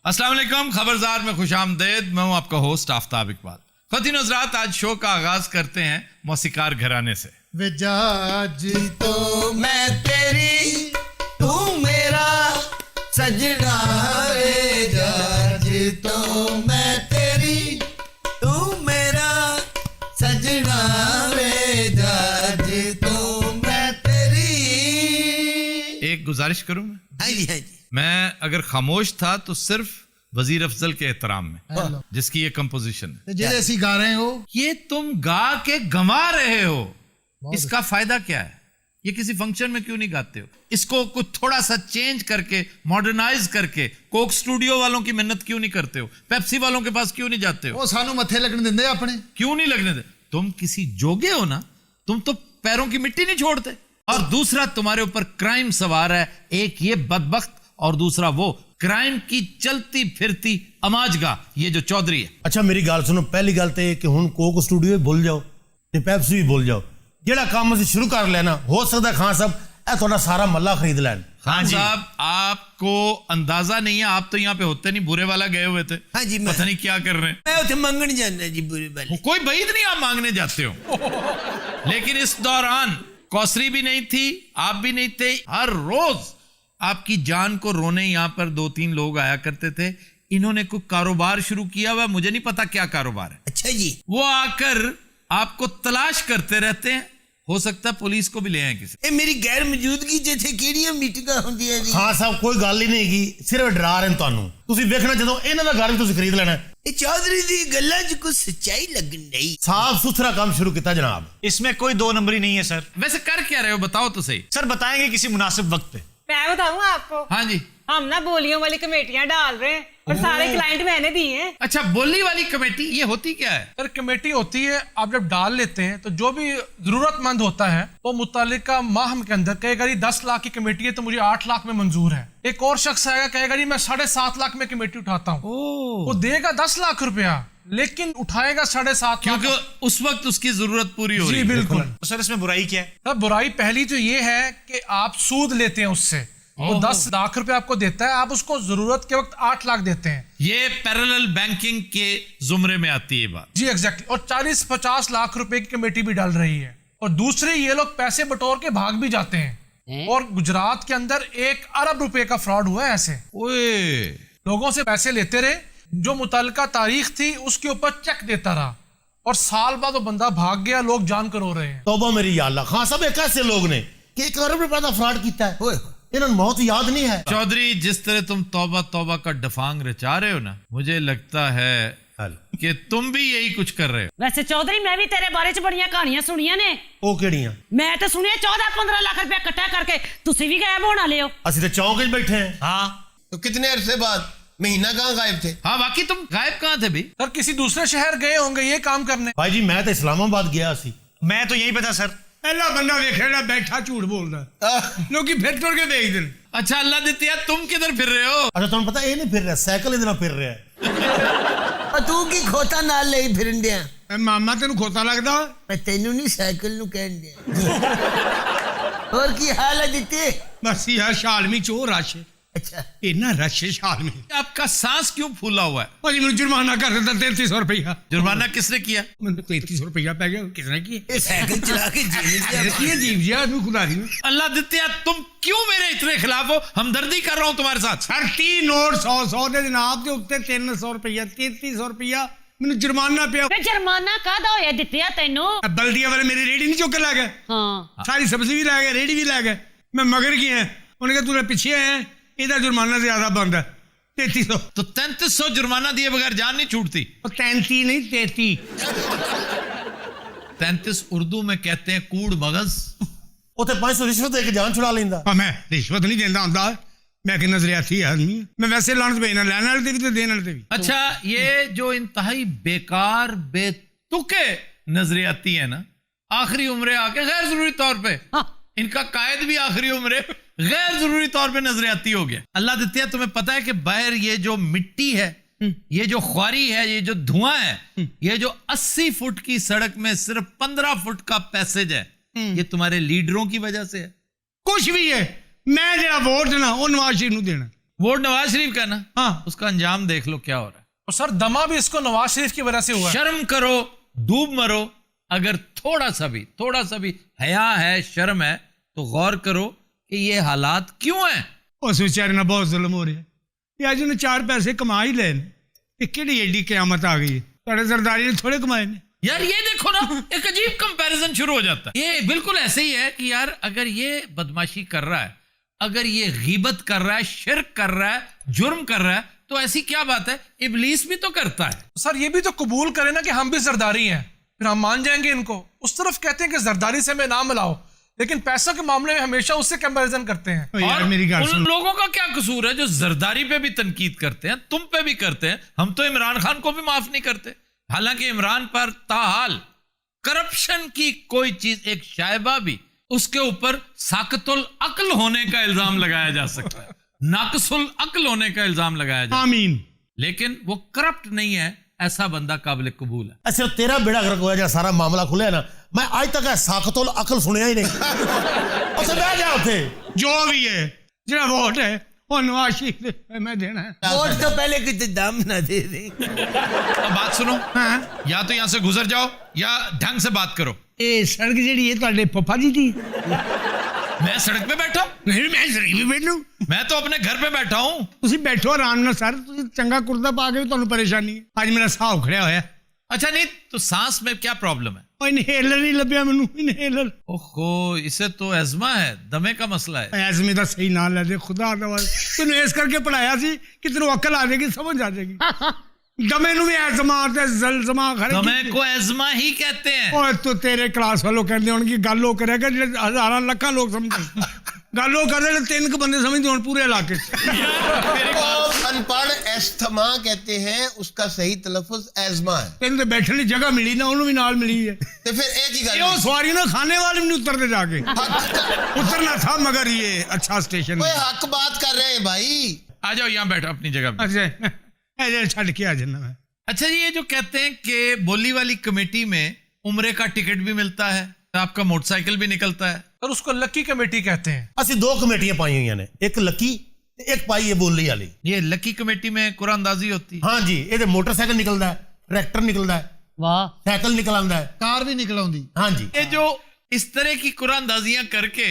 अस्सलाम वालेकुम, खबरदार में खुशामदेद। मैं हूं आपका होस्ट आफ्ताब इकबाल। ख़वातीन हज़रात, आज शो का आगाज करते हैं मौसीकार घराने से। वे जाज तो मैं तेरी, तू मेरा सजना। वे जाज तो मैं तेरी, तू मेरा सजना। वे जाज तो मैं तेरी। एक गुजारिश करूं मैं? हाँ जी, हाँ जी। मैं अगर खामोश था तो सिर्फ वजीर अफजल के एहतराम में, जिसकी ये कंपोजिशन है। जैसे गा रहे हो, ये तुम गा के गंवा रहे हो, इसका फायदा क्या है? ये किसी फंक्शन में क्यों नहीं गाते हो? इसको कुछ थोड़ा सा चेंज करके, मॉडर्नाइज करके, कोक स्टूडियो वालों की मेहनत क्यों नहीं करते हो? पेप्सी वालों के पास क्यों नहीं जाते हो? वो सानू मथे लगने देंदे अपने। क्यों नहीं लगने दे? तुम किसी जोगे हो ना, तुम तो पैरों की मिट्टी नहीं छोड़ते। और दूसरा, तुम्हारे ऊपर क्राइम सवार है, एक ये बदबख्त, और दूसरा वो क्राइम की चलती फिरती अमाजगा, ये जो चौधरी है। अच्छा मेरी गल सुनो, पहली गल तो कि हुण कोक स्टूडियो भूल जाओ ते पेप्सी भी भूल जाओ। जेड़ा काम असीं शुरू कर लेना, हो सकता खान साहब ए तुहाडा सारा मल्ला खरीद लैन। खान साहब, आपको अंदाजा नहीं है, आप तो यहाँ पे होते नहीं, बुरे वाला गए हुए थे। हाँ जी, पता नहीं क्या कर रहे हैं। मैं उसे मंगन जाना जी, बुरे वाले। कोई बईद नहीं आप मांगने जाते हो। लेकिन इस दौरान कौसरी भी नहीं थी, आप भी नहीं थे। हर रोज आपकी जान को रोने यहाँ पर 2-3 लोग आया करते थे। इन्होंने कोई कारोबार शुरू किया हुआ, मुझे नहीं पता क्या कारोबार है। अच्छा जी। वो आकर आपको तलाश करते रहते हैं। हो सकता है पुलिस को भी ले आए किसी। ए मेरी गैर मौजूदगी जिथे केड़ियां मीटिंगां होंदियां जी। खान साहब कोई गल ही नहीं की, सिर्फ डरा रहे तुहानू। तुसीं वेखना जदों इन्हां दा घर भी तुसीं खरीद लेना। ए चौधरी दी गल्लां च कुछ सच्चाई लगन नहीं। साफ सुथरा काम शुरू किया जनाब। इसमें कोई दो नंबरी नहीं है सर। वैसे कर क्या रहे हो, बताओ तो सही। सर बताएंगे किसी मुनासिब वक्त पे। मैं बताऊं आपको, हाँ जी। हम ना बोलियों वाली कमेटियां डाल रहे हैं और सारे क्लाइंट मैंने दिए हैं। अच्छा, बोली वाली कमेटी, ये होती क्या है? सर कमेटी होती है, आप जब डाल लेते हैं तो जो भी जरूरतमंद होता है वो मुतालिका माह के अंदर कहेगा जी 10 लाख की कमेटी है तो मुझे 8 लाख में मंजूर है। एक और शख्स आएगा, कहेगा जी मैं 7.5 लाख में कमेटी उठाता हूँ। वो देगा 10 लाख रुपया, लेकिन उठाएगा 7.5 लाख, क्योंकि उस वक्त उसकी जरूरत पूरी हो रही जी है। बिल्कुल। तो सर इसमें बुराई क्या है? सर बुराई पहली तो ये है कि आप सूद लेते हैं उससे। वो 10 लाख रुपए आपको देता है, आप उसको जरूरत के वक्त 8 लाख देते हैं। ये पैरेलल बैंकिंग के जुमरे में आती है बात। जी एग्जैक्टली। और 40-50 लाख रुपए की कमेटी भी डाल रही है। और दूसरे, ये लोग पैसे बटोर के भाग भी जाते हैं। और गुजरात के अंदर 1 अरब रुपए का फ्रॉड हुआ है ऐसे। ओए, लोगों से पैसे लेते रहे, जो मुतल्लिका तारीख थी उसके ऊपर चेक देता रहा, और साल बाद वो बंदा भाग गया, लोग जान कर रो रहे हैं। तौबा मेरी या अल्लाह। खान साहब एक ऐसे लोग ने कि 1 अरब रुपए का फ्रॉड किया है, इन्होंने मौत याद नहीं है। चौधरी, जिस तरह तुम तौबा तौबा का डफांग रचा रहे हो ना, मुझे लगता है कि तुम भी यही कुछ कर रहे हो। वैसे चौधरी, मैं भी तेरे बारे च बड़ियां कहानियां सुनिया ने। ओ केड़ियां? मैं तो सुनिया 14-15 लाख रुपया इकट्ठा करके तुसी भी गायब होना लियो। असि तो चौक च बैठे हैं। हाँ, तो कितने अरसे बाद, महीना कहाँ गायब थे? हाँ, बाकी तुम गायब कहाँ थे भी? सर किसी दूसरे शहर गए होंगे ये काम करने। भाई जी मैं तो इस्लामाबाद गया सी। मैं तो यही पता सर। पहला बंदा वेखेड़ा बैठा झूठ बोलदा, लोग फिर तुर के देख देन। अच्छा, अल्लाह दित्तिया, तुम किधर फिर रहे हो? अच्छा तुम पता ये नहीं फिर रहा, साइकिल इधर फिर रहा है। और तू की खोता नाल ले फिरन दिया? ए मामा तेन खोता लगदा? मैं तेनू नहीं साइकिल नु कहन दिया। और की हाल है दिते? बस यार शालमी चोर रश। अच्छा, इतना रश है शालमी। आपका सांस क्यों फूला हुआ है? भाजी मुझे जुर्माना कर देता 3300 रुपया। जुर्माना किसने किया? मुझे 3300 रुपया पै गया, किसने किया? ये साइकिल चला के ये अजीब जी आदमी खुदा दी। अल्लाह दित्तिया, तुम क्यों मेरे इतने खिलाफ हो? हमदर्दी कर रहा हूं तुम्हारे साथ। सर 3 नोट 100 दे जनाब के उत्ते 300 रुपया, 3300 रुपया मैंने जुर्माना पिया। वे जुर्माना कादा होया दित्तिया तैनू? बल्दिया वाले मेरी रेडी नहीं चुक के ला गए। हाँ, सारी सब्जी भी ला गए, रेडी भी ला गए। मैं मगर की है, उन्होंने कहा तू पीछे है, इधर जुर्माना ज्यादा बंद है 3300। तो 3300 जुर्माना दिए बगैर जान नहीं छूटती। 33 नहीं 33। 33 उर्दू में कहते हैं कूड़ मगज। उते 500 रिश्वत दे के जान छुड़ा लेंदा। मैं रिश्वत नहीं देता होंदा, मैं कि नजरियाती आदमी, मैं वैसे लानत भेजना, लेने वाले ते भी तो देने वाले ते भी। अच्छा, ये जो इंतहाई बेकार बेतुके नजरियाती है ना, आखिरी उम्रे आके गैर जरूरी तौर पे, इनका कायद भी आखिरी उम्रे गैर जरूरी तौर पे नजरियाती हो गया। अल्लाह दित्तिया, तुम्हें पता है कि बाहर ये जो मिट्टी है, ये जो ख्वारी है, ये जो धुआं है, ये जो 80 फुट की सड़क में सिर्फ 15 फुट का पैसेज है, ये तुम्हारे लीडरों की वजह से है। कुछ भी है, मैं जरा वोट देना वो नवाज शरीफ नूं देना। वो नवाज शरीफ का ना, हाँ उसका अंजाम देख लो क्या हो रहा है। और सर दमा भी इसको नवाज शरीफ की वजह से हुआ है। शर्म करो, डूब मरो। अगर थोड़ा सा भी हया है, शर्म है, तो गौर करो कि ये हालात क्यों हैं। उस बेचारे ਨਾਲ बहुत जुल्म हो रहा है। ये अज ने 4 पैसे कमा ही ले, कि एडी क्यामत आ गई है। ਤੁਹਾਡੇ सरदारी ने थोड़े कमाए ने। यार ये देखो ना, एक अजीब कंपैरिजन शुरू हो जाता है। ये बिल्कुल ऐसे ही है कि यार अगर ये बदमाशी कर रहा है, अगर ये गीबत कर रहा है, शिर्क कर रहा है, जुर्म कर रहा है, तो ऐसी क्या बात है, इब्लीस भी तो करता है। सर ये भी तो कबूल करें ना कि हम भी जरदारी हैं, फिर हम मान जाएंगे इनको। उस तरफ कहते हैं कि जरदारी से हमें ना मिलाओ, लेकिन पैसों के मामले में हमेशा उससे कंपैरिजन करते हैं। ओ यार और मेरी गल उन सुन। लोगों का क्या कसूर है जो जरदारी पे भी तनकीद करते हैं, तुम पे भी करते हैं। हम तो इमरान खान को भी माफ नहीं करते, हालांकि इमरान पर ताहाल करप्शन की कोई चीज, एक शायबा भी उसके ऊपर साकतुल अक्ल होने का इल्जाम लगाया जा सकता है, नाकसुल अक्ल होने का इल्जाम लगाया जा सकता है, आमीन। लेकिन वो करप्ट नहीं है। ऐसा बंदा काबिल कबूल है। सिर्फ तेरा बेड़ा गर्क होया, जो सारा मामला खुलिया ना, मैं आज तक साकतुल अकल सुनिया ही नहीं। उसे बह जा उठे, जो भी है, जरा वोट है वो नवाज शरीफ ने मैं देना है। वोट तो पहले कितने दाम ना दे दे। अब बात सुनो, हाँ या तो यहां से गुजर जाओ या ढंग से बात करो। ये सड़क जी है ਤੁਹਾਡੇ पप्पा जी की। मैं सड़क पे बैठा हूं? नहीं मैं सड़क पे बैठू। मैं तो अपने घर पे बैठा हूं। ਤੁਸੀਂ ਬੈਠੋ ਆਰਾਮ ਨਾਲ ਸਰ, ਤੁਸੀਂ ਚੰਗਾ ਕੁਰਤਾ ਪਾ ਕੇ ਵੀ ਤੁਹਾਨੂੰ ਪਰੇਸ਼ਾਨੀ ਹੈ। ਅੱਜ ਮੇਰਾ ਸਾਹ ਉਖੜਿਆ ਹੋਇਆ। अच्छा नहीं तो सांस में क्या प्रॉब्लम है? ਉਹ ਇਨਹੇਲਰ ਨਹੀਂ ਲੱਭਿਆ ਮੈਨੂੰ, ਇਨਹੇਲਰ। ओहो, इसे तो एजमा है, दमे का मसला है। ਐਜ਼ਮੇ ਦਾ ਸਹੀ ਨਾਂ ਲੈ ਦੇ ਖੁਦਾ ਦਾ ਵਾਸਤੇ। ਤੈਨੂੰ ਇਸ ਕਰਕੇ ਪੜਾਇਆ ਸੀ ਕਿ ਤੈਨੂੰ ਅਕਲ ਆ ਜਾਏਗੀ, ਸਮਝ ਆ ਜਾਏਗੀ। ਦਮੇ ਨੂੰ ਵੀ ਐਜ਼ਮਾ ਤੇ ਜ਼ਲਜ਼ਮਾ ਖੜੇ दमे को एजमा ही कहते हैं। ਓਏ ਤੂੰ ਤੇਰੇ ਕਲਾਸ ਵਾਲੋਂ ਕਹਿੰਦੇ ਹੋਣਗੇ ਗੱਲ ਉਹ ਕਰੇਗਾ ਜਿਹੜੇ ਹਜ਼ਾਰਾਂ ਲੱਖਾਂ ਲੋਕ ਸਮਝਦੇ। ਗੱਲ ਉਹ ਕਰਦੇ ਨੇ 3 ਬੰਦੇ ਸਮਝਦੇ ਹੋਣ ਪੂਰੇ ਇਲਾਕੇ 'ਚ। और अनपढ़ एस्थमा कहते हैं, उसका सही तलफ़ुज़ एज़मा है। ਤੈਨੂੰ ਤੇ ਬੈਠਣ ਦੀ ਜਗ੍ਹਾ ਮਿਲੀ ਨਾ, ਉਹਨੂੰ ਵੀ ਨਾਲ ਮਿਲੀ ਹੈ। तो फिर एक ही ये वो गल, सवारी ना खाने वाले भी नहीं उतरते जाके। उतरना था मगर ये अच्छा स्टेशन कोई है। हक बात कर रहे हैं भाई। आ जाओ यहाँ बैठो अपनी जगह पे। अच्छा ऐसे छड़ के आ जाना मैं। अच्छा जी, ये जो कहते हैं कि बोली वाली कमेटी में उम्रे का टिकट भी मिलता है, आपका मोटरसाइकिल भी निकलता है। और उसको लकी कमेटी कहते हैं। ਅਸੀਂ 2 ਕਮੇਟੀਆਂ ਪਾਈ ਹੋਈਆਂ ਨੇ, ਇੱਕ ਲੱਕੀ ਤੇ ਇੱਕ ਪਾਈ ਹੈ ਬੋਲੀ ਵਾਲੀ। ये लकी कमेटी में कुरानंदाजी होती है। हाँ जी, ਇਹਦੇ ਮੋਟਰਸਾਈਕਲ ਨਿਕਲਦਾ ਹੈ, ट्रैक्टर निकलता है, वाह साइकिल निकल आंदा है, कार भी निकल आउंदी। हाँ जी। ये जो इस तरह की कुरानंदाजियां करके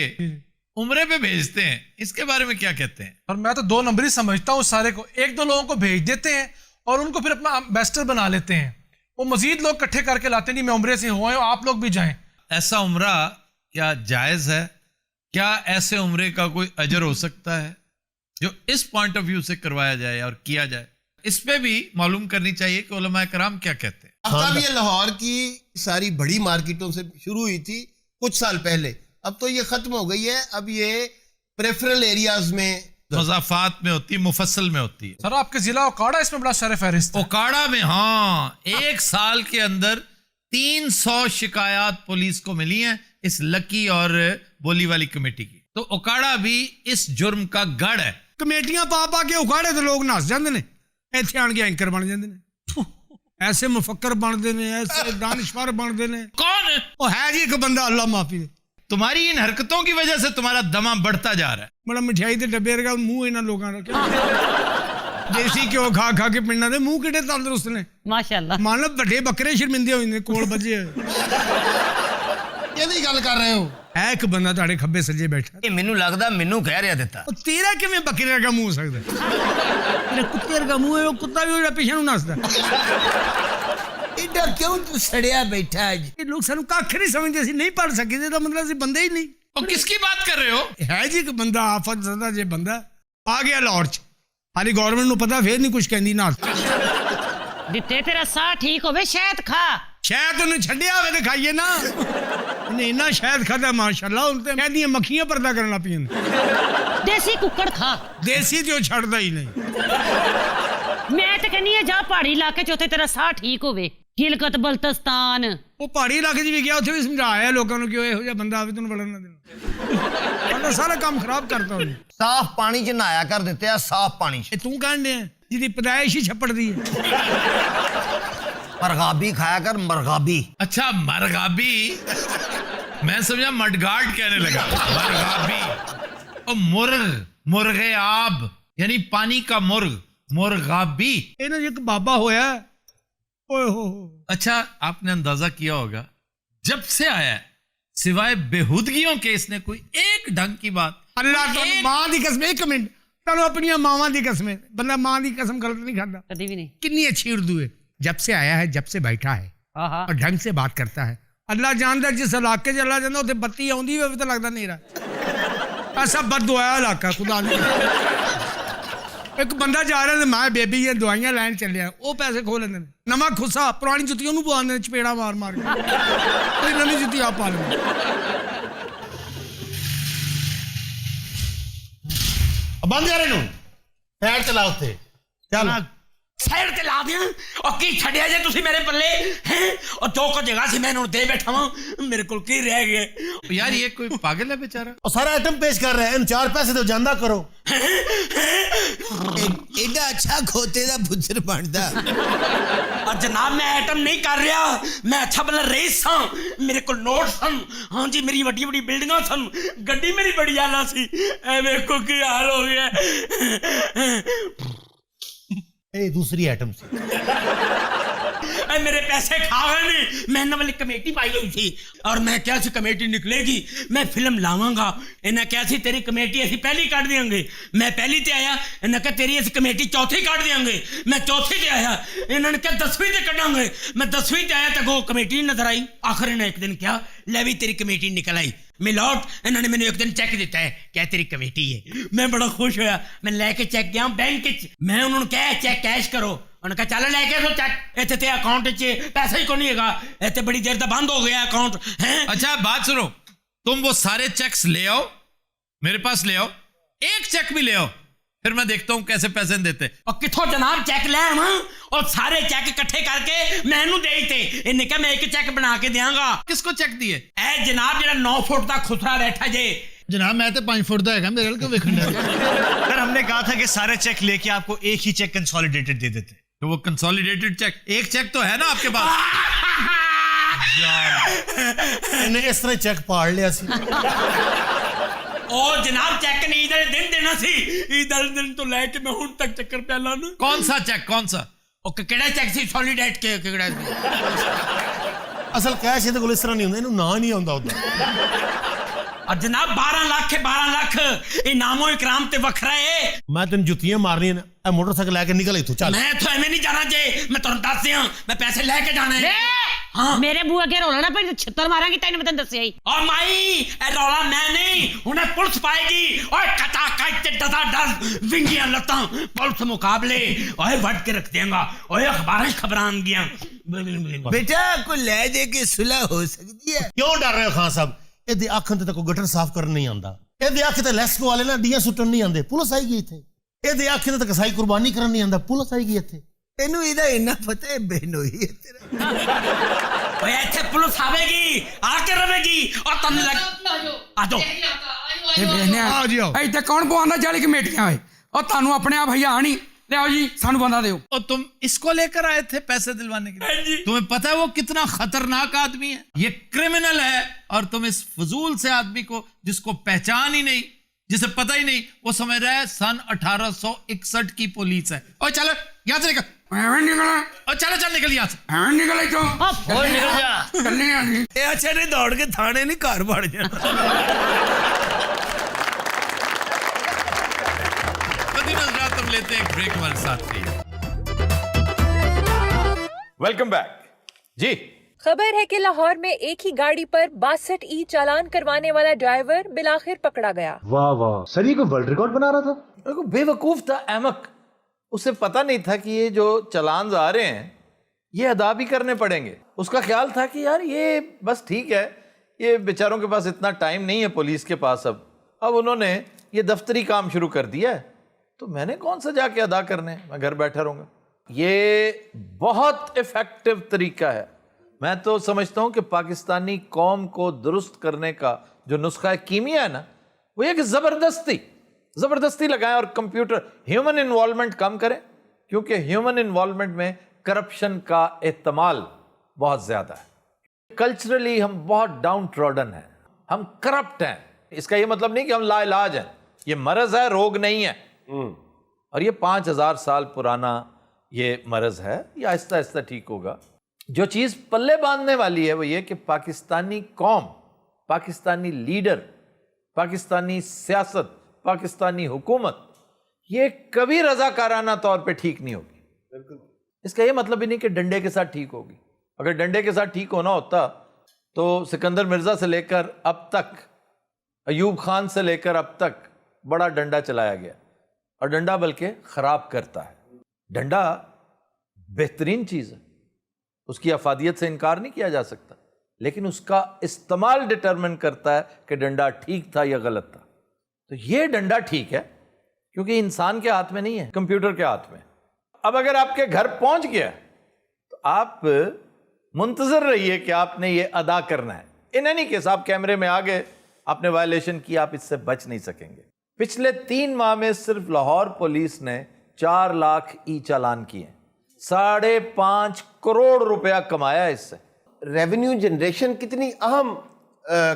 उम्रे पे भेजते हैं, इसके बारे में क्या कहते हैं? और मैं तो 2 नंबर ही समझता हूँ सारे को। 1-2 लोगों को भेज देते हैं और उनको फिर अपना एम्बेसडर बना लेते हैं। वो मजीद लोग इकट्ठे करके लाते हैं, नहीं मैं उम्रे से हुआ हूँ, आप लोग भी जाएं। ऐसा उम्रा क्या जायज है? क्या ऐसे उम्रे का कोई अजर हो सकता है जो इस पॉइंट ऑफ व्यू से करवाया जाए और किया जाए? इस पे भी मालूम करनी चाहिए कि उलमा कराम क्या कहते हैं। अब ये लाहौर की सारी बड़ी मार्केटों से शुरू हुई थी कुछ साल पहले, अब तो ये खत्म हो गई है। अब ये प्रेफरल एरियाज में, मज़ाफात में होती है, मुफस्सल में होती है। सर आपके जिला ओकाड़ा इसमें बड़ा शर फहरिस्त है। ओकाड़ा में, हाँ, 1 साल के अंदर 300 शिकायत पुलिस को मिली हैं इस लकी और बोली वाली कमेटी की। तो ओकाड़ा भी इस जुर्म का गढ़ है। कमेटियां पा पा के उखाड़े तो लोग नस जाते हैं, ਇੱਥੇ ਆਣ ਕੇ ਐਂਕਰ ਬਣ ਜਾਂਦੇ ਨੇ। ਐਸੇ ਮੁਫੱਕਰ ਬਣਦੇ ਨੇ, ਐਸੇ दानिशवर ਬਣਦੇ ਨੇ। कौन है? ਉਹ ਹੈ ਜੀ ਇੱਕ ਬੰਦਾ, ਅੱਲਾ ਮਾਫੀ ਦੇ। तुम्हारी इन हरकतों की वजह से तुम्हारा दमा बढ़ता जा रहा है। ਬੜਾ ਮਠਿਆਈ ਦੇ ਡੱਬੇ ਵਰਗਾ ਮੂੰਹ ਇਹਨਾਂ ਲੋਕਾਂ ਦਾ। ਦੇਸੀ ਘਿਓ ਖਾ ਖਾ ਕੇ ਪਿੰਡਾਂ ਦੇ ਮੂੰਹ ਕਿਹੜੇ ਤੰਦਰੁਸਤ ਨੇ। माशाल्लाह ਮੰਨ ਲਓ ਵੱਡੇ ਬੱਕਰੇ ਸ਼ਰਮਿੰਦੇ ਹੋਏ ਨੇ ਕੋਲ ਵੱਜੇ ਹੋਏ। ਇਹਦੀ ਗੱਲ ਕਰ ਰਹੇ ਹੋ? ਹੈ ਇੱਕ ਬੰਦਾ ਤੁਹਾਡੇ ਖੱਬੇ ਸੱਜੇ ਬੈਠਾ। ये मैनू लगदा मैनू कह रहा ਦਿੱਤਾ। ਉਹ ਤੇਰਾ ਕਿਵੇਂ ਬੱਕਰੇ ਵਰਗਾ ਮੂੰਹ ਹੋ ਸਕਦਾ? ਤੇਰਾ ਕੁੱਤੇ ਵਰਗਾ ਮੂੰਹ ਹੈ, ਉਹ ਕੁੱਤਾ ਵੀ ਉਹਦਾ ਪਿੱਛੇ ਨੂੰ ਨੱਸਦਾ। इधर क्यों तू सड़िया बैठा है? ਇਹ ਲੋਕ ਸਾਨੂੰ ਕੱਖ ਨਹੀਂ ਸਮਝਦੇ, ਅਸੀਂ ਨਹੀਂ ਪੜ ਸਕੇ, ਇਹਦਾ ਮਤਲਬ ਅਸੀਂ ਬੰਦੇ ਹੀ ਨਹੀਂ। और किसकी बात कर रहे हो? ਹੈ ਜੀ ਇੱਕ ਬੰਦਾ ਆਫਤ ਜ਼ਦਾ ਜੇ ਬੰਦਾ ਆ ਗਿਆ ਲਾਹੌਰ ਚ, ਹਾਲੀ ਗਵਰਨਮੈਂਟ ਨੂੰ ਪਤਾ, ਫੇਰ ਨਹੀਂ ਕੁਝ ਕਹਿੰਦੀ ਨਾ। दिते तेरा साह ठीक होवे शहद खा ਸ਼ਾਇਦ ਉਹਨੇ ਛੱਡਿਆ ਹੋਵੇ ਤੇ ਖਾਈਏ ਨਾ। ਇਹਨੇ ਇੰਨਾ ਸ਼ਾਇਦ ਖਾਦਾ ਮਾਸ਼ਾਅੱਲਾ, ਹੁਣ ਤੇ ਕਹਿੰਦੀਆਂ ਮੱਖੀਆਂ ਪਰਦਾ ਕਰਨ ਲੱਗ ਪਈਆਂ ਨੇ। देसी कुक्कड़ खा ਦੇਸੀ ਤੇ ਉਹ ਛੱਡਦਾ ਹੀ ਨਹੀਂ। मैं तो कहनी है जा पहाड़ी इलाके च उत्थे तेरा साह ठीक होवे गिलगित बल्तिस्तान ਉਹ ਪਹਾੜੀ ਇਲਾਕੇ 'ਚ ਵੀ ਗਿਆ, ਉੱਥੇ ਵੀ ਸਮਝਾਇਆ ਲੋਕਾਂ ਨੂੰ ਕਿ ਉਹ ਇਹੋ ਜਿਹਾ ਬੰਦਾ ਆਵੇ ਤੈਨੂੰ ਵੜਨ ਨਾ ਦੇਣਾ। ਉਹਨੇ ਸਾਰਾ ਕੰਮ ਖਰਾਬ ਕਰਤਾ ਉਹਨੇ। साफ पानी च नहाया कर देते हैं, साफ पानी च। ਇਹ ਤੂੰ ਕਹਿਣ ਡਿਆ ਜਿਹਦੀ ਪੈਦਾਇਸ਼ ਹੀ ਛੱਪੜ ਦੀ ਹੈ। मरगाबी खाया कर, मरगाबी। अच्छा, मरगाबी, मैं समझा मडगार्ड कहने लगा। मरगाबी और मुर्ग, मुर्गे आब, यानी पानी का मुर्ग, मुर्गाबी। ਇਹਨਾਂ 'ਚ ਇੱਕ ਬਾਬਾ ਹੋਇਆ ਓਏ ਹੋ अच्छा, आपने अंदाजा किया होगा जब से आया है, सिवाय बेहूदगियों के इसने कोई एक ढंग की बात। ਅੱਲਾ ਤੁਹਾਨੂੰ ਮਾਂ ਦੀ ਕਸਮ, ਇੱਕ ਮਿੰਟ, ਤੁਹਾਨੂੰ ਆਪਣੀਆਂ ਮਾਵਾਂ ਦੀ ਕਸਮ ਹੈ, ਬੰਦਾ ਮਾਂ ਦੀ ਕਸਮ ਗਲਤ नहीं खाता। कभी भी नहीं। कितनी अच्छी उर्दू है, जब से आया है, जब से बैठा है हाँ हाँ। और ढंग से बात करता है। अल्लाह जानता जिस इलाके च अल्लाह जानता उत्थे बत्ती आउंदी होवे तो लगदा नेरा। ऐसा बददुआ इलाका खुदा ने। एक बंदा जा रहा है, मैं बेबी ये दवाइयां लैन चलिया, वो पैसे खो लेंदे ने। नवा खुसा पुरानी जुत्ती ओनू पवांदे ने चपेड़ा मार मार के। कोई नवी जुत्ती आप पा लेंदे। बंद कर इनू, पैर चला उत्ते चल। साइड ते ला दियां और की छड़िया जे तुसी मेरे पल्ले हैं और जो को जगह से मैं इन्हों दे बैठा हूं, मेरे को की रह गए। यार ये कोई पागल है बेचारा। और सारा आइटम पेश कर रहे हैं, इन 4 पैसे तो जानदा करो। एडा अच्छा खोते दा पुत्र बनदा। और जनाब मैं आइटम नहीं कर रहा, मैं अच्छा भला रईस हाँ, मेरे को नोट सन, हाँ जी मेरी वड्डी वड्डी बिल्डिंगां सन, गड्डी मेरी बड़ी आला सी, ए देखो की हाल हो गया। ये दूसरी आइटम से मेरे पैसे खा गए ने। मैंने वाली कमेटी पाई हुई थी और मैं क्या सी कमेटी निकलेगी, मैं फिल्म लावांगा। इन्हें क्या सी तेरी कमेटी असी पहली काट देंगे, मैं पहली ते आया। इन्हें क्या तेरी असी कमेटी चौथी काट देंगे, मैं चौथी ते आया। इन्होंने क्या 10वीं ते कटांगे, मैं 10वीं ते आया तो वो कमेटी नजर आई। आखिर इन्हें एक दिन क्या ले भी तेरी कमेटी निकल आई। मिलॉट इन्होंने मैंने एक दिन चेक दिता है, क्या तेरी कमेटी है। मैं बड़ा खुश होया, मैं लेके चेक गया बैंक च। मैं उन्होंने कहा चेक कैश करो, उन्होंने कहा चल लेके तो चेक, इतने ते अकाउंट च पैसा ही को नहीं है, इतने बड़ी देर तक बंद हो गया अकाउंट है। अच्छा बात सुनो, तुम वो सारे चेक्स ले आओ, मेरे पास ले आओ, एक चेक भी ले आओ, फिर मैं देखता हूं कैसे पैसे देते। और किथों जनाब चेक ले आवा और सारे चेक इकट्ठे करके मैं इन्हू दे थे। इन्हें कहा मैं एक चेक बना के देंगा। किसको चेक दिए? ए जनाब जेड़ा 9 फुट का खुसरा बैठा जे। जनाब मैं तो 5 फुट दा हैगा, मेरे को वेखण दे। सर हमने कहा था कि सारे चेक लेके आपको एक ही चेक कंसोलिडेटेड दे देते। तो वो कंसोलिडेटेड चेक, एक चेक तो है ना आपके पास। इन्हें इस तरह चेक पाड़ लिया सी। और जनाब चेक नहीं इधर दिन देना सी, इधर दिन तो लेके मैं हुन तक चक्कर पे लाना। कौन सा चेक, कौन सा? ओ केड़ा चेक सी सॉलिडेट के केड़ा असल कैश इहदे कोल इस तरह नहीं हुंदा, इहनू ना नहीं आउंदा उदा। और जनाब 12 लाख के 12 लाख इनामो इकराम ते वखरा है। मैं तेन जुत्तियां मारनी है, ए मोटरसाइकिल लेके निकल इथों चल। मैं तो एवें नहीं जाना जे, मैं तुहानू दस दियां मैं पैसे लेके जाना है। हाँ मेरे बुआ के रोला ना पर छित्तर मारांगी, तैਨੂੰ मैं दस्सिया ही। और माई ए रौला मैं नहीं, उन्हें पुलिस पाएगी। ओए कटा कट डसा डस विंगियां लतां पुलिस मुकाबले ओए वट के रख देंगा। ओए अखबारां खबरां गया। बेटा कोई ले दे के सुलह हो सकती है। क्यों डर रहे हो खान साहब? ਇਹਦੇ ਅੱਖ ਤੇ ਕੋਈ ਗਟਰ ਸਾਫ਼ ਕਰਨ ਨਹੀਂ ਆਉਂਦਾ, ਇਹਦੇ ਅੱਖ ਤੇ ਲੈਸਕੋ ਵਾਲੇ ਨਾ ਡੀਆਂ ਸੁੱਟਣ ਨਹੀਂ ਆਉਂਦੇ, ਪੁਲਿਸ ਆਏਗੀ ਇੱਥੇ। ਇਹਦੇ ਅੱਖ ਤੇ ਕਸਾਈ ਕੁਰਬਾਨੀ ਕਰਨ ਨਹੀਂ ਆਉਂਦਾ, ਪੁਲਿਸ ਆਏਗੀ ਇੱਥੇ। ਤੈਨੂੰ ਇਹਦਾ ਇੰਨਾ ਪਤਾ ਹੈ ਬੇਨੋਈ ਹੈ ਤੇਰਾ। ओए ਇੱਥੇ ਪੁਲਿਸ ਆਵੇਗੀ, ਆਕੇ ਰਵੇਗੀ और ਤਨ लग आ जाओ। आओ जी आओ। ਇੱਥੇ ਕੌਣ ਪਵਾਉਂਦਾ 40 ਕਮੇਟੀਆਂ ਓਏ? ਉਹ ਤੁਹਾਨੂੰ ਆਪਣੇ ਆਪ ਹਯਾ ਨਹੀਂ। ਲਿਆਓ ਜੀ ਸਾਨੂੰ ਬੰਦਾ ਦਿਓ। और तुम इसको लेकर आए थे पैसे दिलवाने के लिए? तुम्हें पता है वो कितना खतरनाक आदमी है, ये क्रिमिनल है। और तुम इस फजूल से आदमी को, जिसको पहचान ही नहीं, जिसे पता ही नहीं, वो समझ रहा है सन 1861 की पुलिस है। और चलो यहाँ से निकल, ਐਵੇਂ ਨਿਕਲ, और चलो चल निकल यहाँ से। ਐਵੇਂ ਨਿਕਲ ਇੱਥੋਂ। निकल जा। ਚੱਲੇ ਆ ਜੀ। ਇਹ ਅੱਛਾ ਨੇ ਦੌੜ ਕੇ ਥਾਣੇ ਨਹੀਂ ਘਰ ਵੜ ਜਾਣਾ। तुम लेते हैं एक ब्रेक, हमारे साथ रहिए। वेलकम बैक जी। खबर है कि लाहौर में एक ही गाड़ी पर 62 ई चालान करवाने वाला ड्राइवर बिलाखिर पकड़ा गया। वाह वाह सर, ये कोई वर्ल्ड रिकॉर्ड बना रहा था। देखो बेवकूफ था अहमक, उसे पता नहीं था कि ये जो चालान आ रहे हैं ये अदा भी करने पड़ेंगे। उसका ख्याल था कि यार ये बस ठीक है, ये बेचारों के पास इतना टाइम नहीं है पुलिस के पास। अब उन्होंने ये दफ्तरी काम शुरू कर दिया है, तो मैंने कौन सा जाके अदा करने, मैं घर बैठा रहूँगा। ये बहुत इफेक्टिव तरीका है। मैं तो समझता हूँ कि पाकिस्तानी कौम को दुरुस्त करने का जो नुस्खा कीमिया है ना, वो ये कि ज़बरदस्ती लगाएं और कंप्यूटर ह्यूमन इन्वॉल्वमेंट कम करें, क्योंकि ह्यूमन इन्वॉल्वमेंट में करप्शन का एहतमाल बहुत ज़्यादा है। कल्चरली हम बहुत डाउन ट्रॉडन हैं, हम करप्ट हैं। इसका ये मतलब नहीं कि हम लाइलाज हैं, ये मरज़ है, रोग नहीं है। और ये 5000 साल पुराना ये मरज है, ये आहिस्ता आहिस्ता ठीक होगा। जो चीज़ पल्ले बांधने वाली है वो ये कि पाकिस्तानी कौम, पाकिस्तानी लीडर, पाकिस्तानी सियासत, पाकिस्तानी हुकूमत ये कभी रजाकाराना तौर पे ठीक नहीं होगी। इसका ये मतलब ही नहीं कि डंडे के साथ ठीक होगी। अगर डंडे के साथ ठीक होना होता तो सिकंदर मिर्जा से लेकर अब तक, अयूब खान से लेकर अब तक बड़ा डंडा चलाया गया, और डंडा बल्कि खराब करता है। डंडा बेहतरीन चीज़ है, उसकी अफादियत से इनकार नहीं किया जा सकता, लेकिन उसका इस्तेमाल डिटरमिन करता है कि डंडा ठीक था या गलत था। तो ये डंडा ठीक है क्योंकि इंसान के हाथ में नहीं है, कंप्यूटर के हाथ में। अब अगर आपके घर पहुंच गया तो आप मुंतजर रहिए कि आपने ये अदा करना है। इन एनी केस आप कैमरे में आ गए, आपने वायलेशन की, आप इससे बच नहीं सकेंगे। पिछले 3 माह में सिर्फ लाहौर पुलिस ने 4 लाख ई चालान किए, 5.5 करोड़ रुपया कमाया इससे। रेवेन्यू जनरेशन कितनी अहम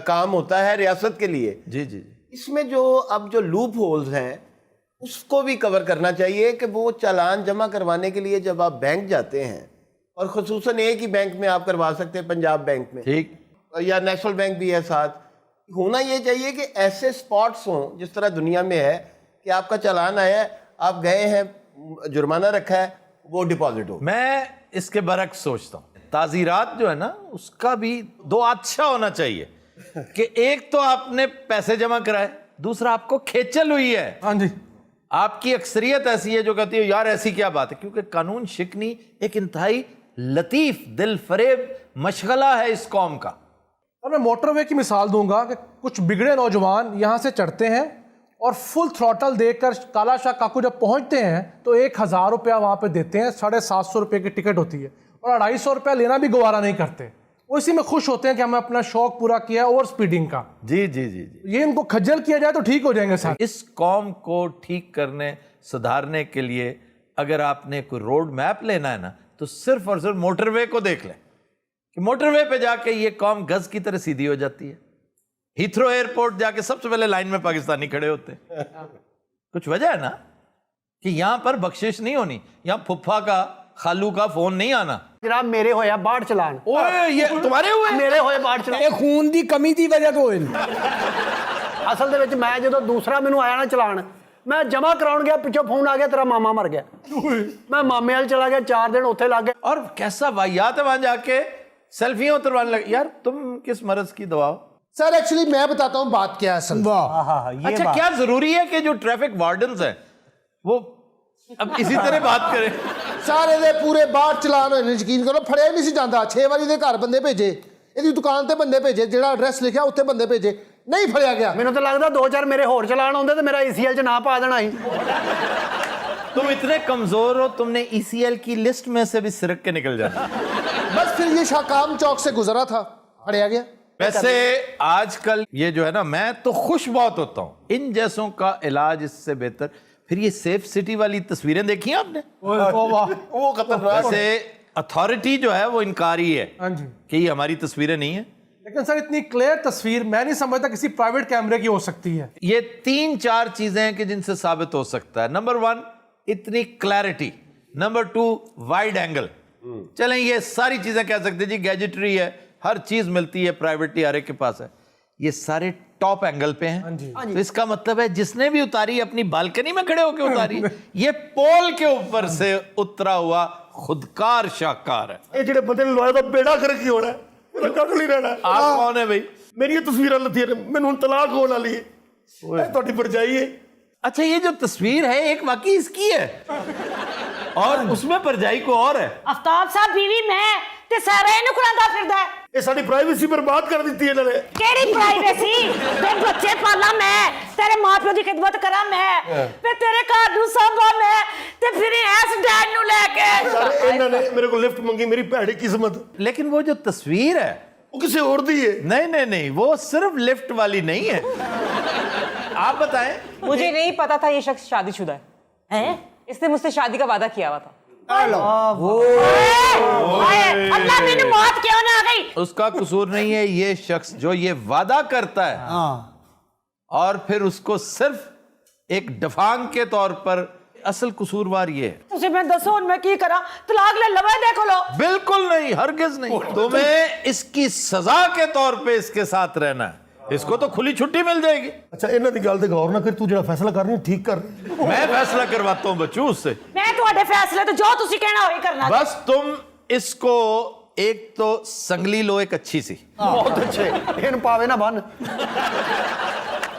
काम होता है रियासत के लिए। जी जी जी। इसमें जो अब जो लूप होल्स हैं उसको भी कवर करना चाहिए कि वो चालान जमा करवाने के लिए जब आप बैंक जाते हैं, और खुसूसन एक ही बैंक में आप करवा सकते हैं, पंजाब बैंक में, ठीक, या नेशनल बैंक भी है साथ, होना ये चाहिए कि ऐसे स्पॉट्स हों जिस तरह दुनिया में है कि आपका चालान आया है, आप गए हैं, जुर्माना रखा है, वो डिपॉजिट हो। मैं इसके बरक्स सोचता हूँ, ताज़ीरात जो है ना उसका भी 2 अच्छा होना चाहिए कि एक तो आपने पैसे जमा कराए, दूसरा आपको खेचल हुई है। हाँ जी, आपकी अक्सरियत ऐसी है जो कहती है यार ऐसी क्या बात है, क्योंकि कानून शिकनी एक इंतहाई लतीफ दिल फरेब मशगला है इस कौम का। और मैं मोटरवे की मिसाल दूंगा कि कुछ बिगड़े नौजवान यहाँ से चढ़ते हैं और फुल थ्रॉटल देकर काला शाह काकू जब पहुँचते हैं तो 1000 रुपया वहाँ पे देते हैं, 750 रुपये की टिकट होती है, और 250 रुपया लेना भी गवारा नहीं करते। वो इसी में खुश होते हैं कि हमें अपना शौक पूरा किया ओवर स्पीडिंग का। जी जी जी जी। ये इनको खज्जल किया जाए तो ठीक हो जाएंगे साहब। इस कौम को ठीक करने, सुधारने के लिए अगर आपने कोई रोड मैप लेना है ना तो सिर्फ और सिर्फ मोटरवे को देख लें कि मोटरवे पे जाके ये कौम गज की तरह सीधी हो जाती है। हीथ्रो एयरपोर्ट जाके सबसे पहले लाइन में पाकिस्तानी खड़े होते हैं। कुछ वजह है ना कि यहां पर बख्शिश नहीं होनी, यहां फुफ्फा का, खालू का फोन नहीं आना। जनाब मेरे होया बाढ़ चलान। ओए ये तुम्हारे हुए? मेरे होए बाढ़ चलान। खून दी कमी दी वजह तो असल दे विच मैं जो दूसरा मैनू आया ना चलान, मैं जमा कराउण गया, पिछों फोन आ गया तेरा मामा मर गया। मैं मामे वाल चला गया, 4 दिन उत्थे लग गए। और कैसा वाहियात है, वहां जाके सेल्फियां उतरवाने लगे। यार तुम किस मर्ज की दवा हो? सर एक्चुअली मैं बताता हूँ बात क्या है असल। अच्छा, क्या जरूरी है कि जो ट्रैफिक वार्डन्स हैं वो अब इसी तरह बात करें? सारे दे पूरे बाहर चलान होए, यकीन करो फड़िया नहीं सी जांदा। 6 वारी दे घर बंदे भेजे, ਇਹਦੀ दुकान ते बंदे भेजे, जेड़ा एड्रेस लिखा उत्थे बंदे भेजे, नहीं फड़िया गया। मैनू तो लगता 2-4 मेरे होर चलान आउंदे ते मेरा ईसीएल च ना पा देना ही। तुम इतने कमजोर हो, तुमने ईसीएल की लिस्ट में से भी सिरक के निकल जाना। बस फिर ये शाकाम चौक से गुजरा था, फड़िया गया। वैसे आजकल ये जो है ना, मैं तो खुश बहुत होता हूँ, इन जैसों का इलाज इससे बेहतर। फिर ये सेफ सिटी वाली तस्वीरें देखी हैं आपने? वो खतरनाक। वैसे अथॉरिटी जो है वो इनकारी है कि ये हमारी तस्वीरें नहीं है, लेकिन सर इतनी क्लियर तस्वीर मैं नहीं समझता किसी प्राइवेट कैमरे की हो सकती है। ये 3-4 चीजें हैं कि जिनसे साबित हो सकता है। नंबर 1 इतनी क्लैरिटी, नंबर 2 वाइड एंगल। चलें ये सारी चीजें कह सकते हैं जी, गैजेटरी है, हर चीज मिलती है, प्राइवेटली हर एक के पास है। ये सारे टॉप एंगल पे हैं, तो इसका मतलब है जिसने भी उतारी अपनी बालकनी में खड़े होकर उतारी, ये पोल के ऊपर से उतरा हुआ खुदकार शाहकार है। ये जेड़े बंदे ने लोया दा बेड़ा कर की होना है, मेरा कख नहीं रहना। आप कौन है भाई? मेरी तस्वीर लथी ने, मैनू हुण तलाक होने वाली है, ਤੁਹਾਡੀ भरजाई है। अच्छा, ये जो तस्वीर है एक वाकई इसकी है और उसमें परजाई को और है। आफ्ताब साहब बीवी मैं ते सारा इनु करांदा फिरदा है। ये साडी प्राइवेसी बर्बाद कर दी है इन्होंने। केड़ी प्राइवेसी? ते बच्चे पाला मैं, तेरे मां-पियो दी खिदमत करा मैं, ते तेरे घर नु संभा मैं, ते फिर इस डैड नु लेके सर इन्होंने मेरे को लिफ्ट मंगी, मेरी भैड़ी किस्मत। लेकिन वो जो तस्वीर है वो किसी और दी है। नहीं, वो सिर्फ लिफ्ट वाली नहीं है। आप बताएं। मुझे नहीं पता था ये शख्स शादीशुदा है। इसने मुझसे शादी का वादा किया हुआ था। अल्लाह मेरी मौत क्यों ना आ गई? उसका कसूर नहीं है, ये शख्स जो ये वादा करता है और फिर उसको सिर्फ एक डफांग के तौर पर असल कसूरवार ये है। ਤੁਸੀਂ ਮੈਨੂੰ ਦੱਸੋ ਹੁਣ ਮੈਂ ਕੀ ਕਰਾਂ ਤਲਾਕ ਲੈ ਲਵਾਂ ਦੇਖੋ ਲੋ बिल्कुल नहीं, हरगिज नहीं। तुम्हें इसकी सजा के तौर पे इसके साथ रहना है। इसको तो खुली छुट्टी मिल जाएगी। ਅੱਛਾ ਇਹਨਾਂ ਦੀ ਗੱਲ ਤੇ ਗੌਰ ਨਾ ਕਰ, ਤੂੰ ਜਿਹੜਾ ਫੈਸਲਾ ਕਰ ਰਹੀ ਹੈ ਠੀਕ ਕਰ। मैं फैसला करवाता हूँ बच्चू उससे। ਮੈਂ ਤੁਹਾਡੇ ਫੈਸਲੇ ਤੇ ਜੋ ਤੁਸੀਂ ਕਹਿਣਾ ਹੋਈ ਕਰਨਾ बस तुम इसको एक तो संगली लो, एक अच्छी सी। ਬਹੁਤ ਅੱਛੇ, ਇਹਨ ਪਾਵੇ ਨਾ ਬੰਨ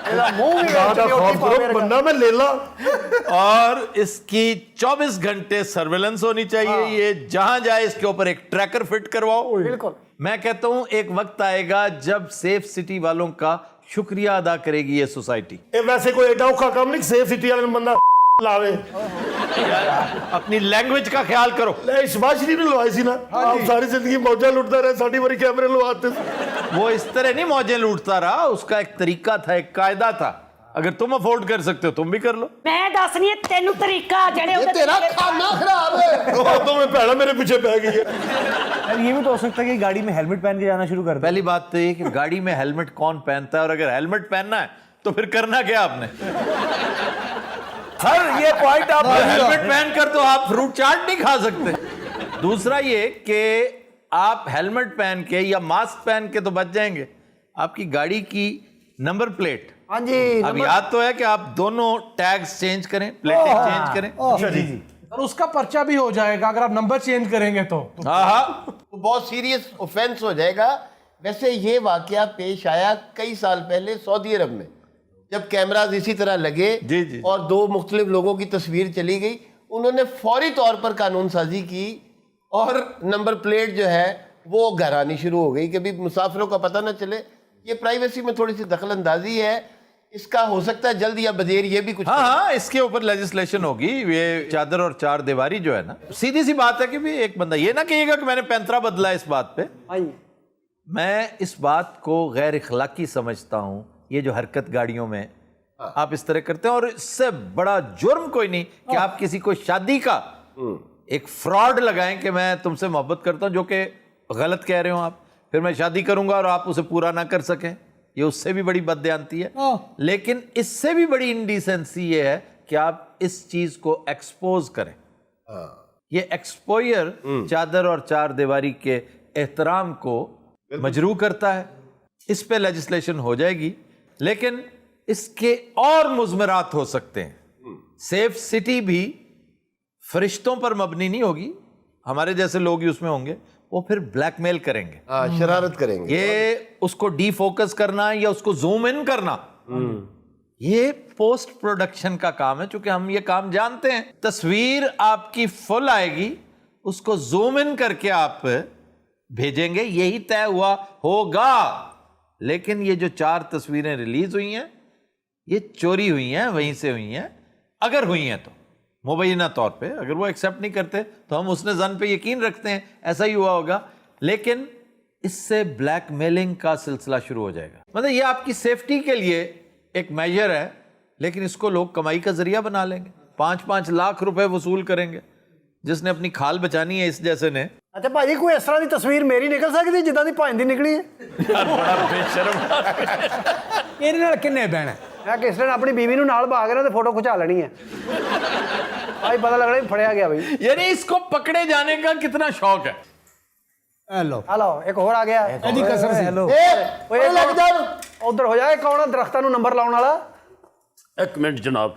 ਇਹਦਾ ਮੂੰਹ ਵੀ ਬੰਦਾ ਮੈਂ ਲੈ ਲਾ। और इसकी 24 घंटे सर्वेलेंस होनी चाहिए। ये जहां जाए इसके ऊपर एक ट्रैकर फिट करवाओ। बिल्कुल। मैं कहता हूं एक वक्त आएगा जब सेफ सिटी वालों का शुक्रिया अदा करेगी ये सोसाइटी। ਇਹ ਵੈਸੇ ਕੋਈ ਐਡਾ ਔਖਾ ਕੰਮ ਨਹੀਂ ਸੇਫ ਸਿਟੀ ਵਾਲੇ ਨੂੰ ਬੰਦਾ ਲਾਵੇ। अपनी लैंग्वेज का ख्याल करो। ਲੈ ਸ਼ਬਾਸ਼ ਸ਼ਰੀਫ ਨੇ ਲਵਾਈ ਸੀ ਨਾ, ਆਪ ਸਾਰੀ ਜ਼ਿੰਦਗੀ ਮੌਜਾਂ ਲੁੱਟਦਾ ਰਿਹਾ, ਸਾਡੀ ਵਾਰੀ ਕੈਮਰੇ ਲਵਾਤੇ। वो इस तरह नहीं मौजें लूटता रहा, उसका एक तरीका था, एक कायदा था। अगर तुम अफोर्ड कर सकते हो तुम भी कर लो। ਮੈਂ ਦੱਸਣੀ ਹੈ ਤੈਨੂੰ ਤਰੀਕਾ ਜਿਹੜੇ ਉਹਦੇ तेरा खाना खराब है। वो तो मैं पहला मेरे पीछे पै गई है। ये भी तो हो सकता है कि गाड़ी में हेलमेट पहन के जाना शुरू कर दे। पहली बात तो ये कि गाड़ी में हेलमेट कौन पहनता है, और अगर हेलमेट पहनना है तो फिर करना क्या आपने? सर ये पॉइंट आप हेलमेट पहनकर तो आप फ्रूट चाट नहीं खा सकते। दूसरा ये कि आप हेलमेट पहन के या मास्क पहन के तो बच जाएंगे, आपकी गाड़ी की नंबर प्लेट। हाँ जी, अब याद तो है कि आप दोनों टैग्स चेंज करें, प्लेटें चेंज करें। अच्छा जी जी। और उसका पर्चा भी हो जाएगा अगर आप नंबर चेंज करेंगे तो। हाँ, तो बहुत सीरियस ऑफेंस हो जाएगा। वैसे ये वाकया पेश आया कई साल पहले सऊदी अरब में, जब कैमराज इसी तरह लगे जी जी। और दो मुख्तलिफ लोगों की तस्वीर चली गई, उन्होंने फौरी तौर पर कानून साजी की और नंबर प्लेट जो है वो घर आनी शुरू हो गई कि भी मुसाफिरों का पता ना चले। ये प्राइवेसी में थोड़ी सी दखल अंदाजी है, इसका हो सकता है जल्द या बदेर ये भी कुछ। हाँ, इसके ऊपर लेजिस्लेशन होगी। ये चादर और चार दीवारी जो है ना, सीधी सी बात है कि भी एक बंदा ये ना कहिएगा कि मैंने पैंतरा बदला इस बात पे। मैं इस बात को गैर इखलाकी समझता हूं, ये जो हरकत गाड़ियों में आप इस तरह करते हैं, और इससे बड़ा जुर्म कोई नहीं कि आप किसी को शादी का एक फ्रॉड लगाएं कि मैं तुमसे मोहब्बत करता हूं, जो कि गलत कह रहे हो आप, फिर मैं शादी करूंगा और आप उसे पूरा ना कर सकें। ये उससे भी बड़ी बददियानती है। लेकिन इससे भी बड़ी इंडिसेंसी ये है कि आप इस चीज को एक्सपोज करें। ये एक्सपोयर चादर और चार दीवारी के एहतराम को मजरू करता है। इस पे लेजिस्लेशन हो जाएगी, लेकिन इसके और मुज़मरात हो सकते हैं। सेफ सिटी भी फरिश्तों पर मबनी नहीं होगी, हमारे जैसे लोग ही उसमें होंगे, वो फिर ब्लैकमेल करेंगे, शरारत करेंगे। ये उसको डीफोकस करना या उसको जूम इन करना, ये पोस्ट प्रोडक्शन का काम है। चूंकि हम ये काम जानते हैं, तस्वीर आपकी फुल आएगी, उसको जूम इन करके आप भेजेंगे, यही तय हुआ होगा। लेकिन ये जो 4 तस्वीरें रिलीज हुई हैं, ये चोरी हुई हैं, वहीं से हुई हैं। अगर हुई हैं तो मुबैना तौर पे, अगर वो एक्सेप्ट नहीं करते तो हम उसने जन पे यकीन रखते हैं ऐसा ही हुआ होगा। लेकिन इससे ब्लैकमेलिंग का सिलसिला शुरू हो जाएगा। मतलब ये आपकी सेफ्टी के लिए एक मेजर है, लेकिन इसको लोग कमाई का जरिया बना लेंगे। 5-5 लाख रुपए वसूल करेंगे। जिसने अपनी खाल बचानी है, इस जैसे ने। अच्छा भाजी, कोई इस तरह की तस्वीर मेरी निकल सकती जिदा दी भाई दी निकली है? यार बड़ा बेशर्म। ਇਹਦੇ ਨਾਲ ਕਿੰਨੇ ਬਹਿਣਾ? मैं किस दिन अपनी बीवी नूं नाल भाग रहा तो फोटो खिंचा लेनी है। भाई पता लग रहा है फड़िया गया भाई। यानी इसको पकड़े जाने का कितना शौक है। हेलो हेलो, एक और आ गया। ਇਹਦੀ ਕਸਰ ਸੀ। हेलो ओए लग जा उधर हो जाए। कौन दरख्तां नूं नंबर लाउण वाला? एक मिनट जनाब।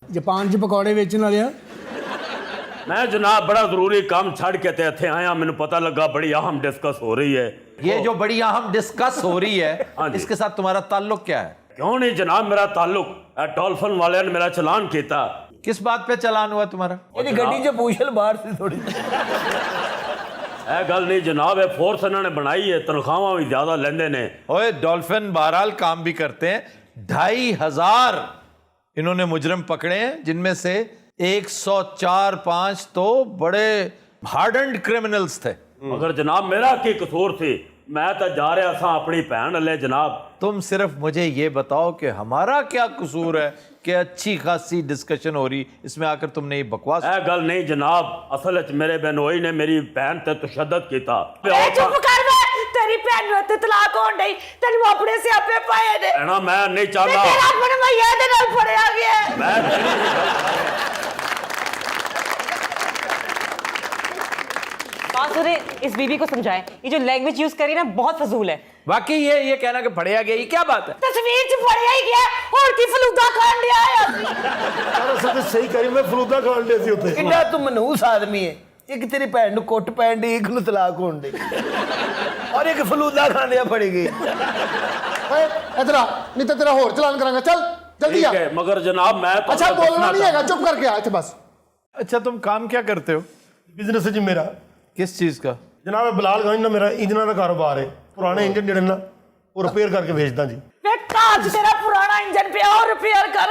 ਜਾਪਾਨ 'ਚ ਪਕੌੜੇ ਵੇਚਣ ਵਾਲਿਆ। मैं जनाब बड़ा जरूरी काम छड़ के ते इत्थे आया, मैनू पता लगा बड़ी अहम डिस्कस हो रही है। ये जो बड़ी अहम डिस्कस हो रही है, इसके साथ तुम्हारा ताल्लुक क्या है? क्यों नहीं जनाब, मेरा ताल्लुक डॉल्फिन वाले ने मेरा चलान किया। किस बात पे चलान हुआ तुम्हारा? ये गड्डी जो पूछल बाहर से थोड़ी गल नहीं जनाब, ये फोर्स इन्होंने बनाई है, तनख्वाहां भी ज्यादा लेंदे ने। ओए डॉल्फिन बहरहाल काम भी करते हैं। 2500 इन्होंने मुजरिम पकड़े हैं, जिनमें से 104-5 तो बड़े हार्डन्ड क्रिमिनल्स थे। मगर जनाब मेरा की कसूर थी, मैं तो जा रहा था अपनी भैन ले जनाब। तुम सिर्फ मुझे ये बताओ कि हमारा क्या कसूर है कि अच्छी खासी डिस्कशन हो रही, इसमें आकर तुमने ये बकवास। गल नहीं जनाब, असल मेरे बहनोई ने मेरी भैन ते तशद्दद किया। चुप कर बे, तेरी भैन नु ते तलाक होण डई, तेनु अपने सियापे पाए ने। मैं नहीं चाहता तेरा अपने भैया दे नाल फड़िया गया। मैं इस बीबी को समझाएं, ये जो लैंग्वेज यूज करी ना बहुत फजूल है। वाकई ये कहना कि फड़िया गया, ये क्या बात है? तस्वीर च फड़िया ही गया और की फलूदा खान लिया है। सारा सब सही करी, मैं फलूदा खान लिया सी उत्ते। कितना तू मनहूस आदमी है, एक तेरी भैन ਨੂੰ ਕੁੱਟ ਪੈਣ ਦੀ, ਇੱਕ ਨੂੰ ਤਲਾਕ ਹੋਣ ਦੀ, और एक फलूदा खाने पड़ गई। इधर आ, नहीं तो तेरा होर चलान करांगा। चल जल्दी आ। मगर जनाब मैं तो अच्छा बोलना नहीं है, चुप करके आ इत्थे बस। अच्छा तुम काम क्या करते हो? बिजनेस है जी मेरा। किस चीज का? जनाब बिलालगंज ना मेरा इंजन का कारोबार है। पुराने इंजन जड़े ना वो रिपेयर करके भेजता जी। काज तेरा पुराना इंजन पे और रिपेयर कर।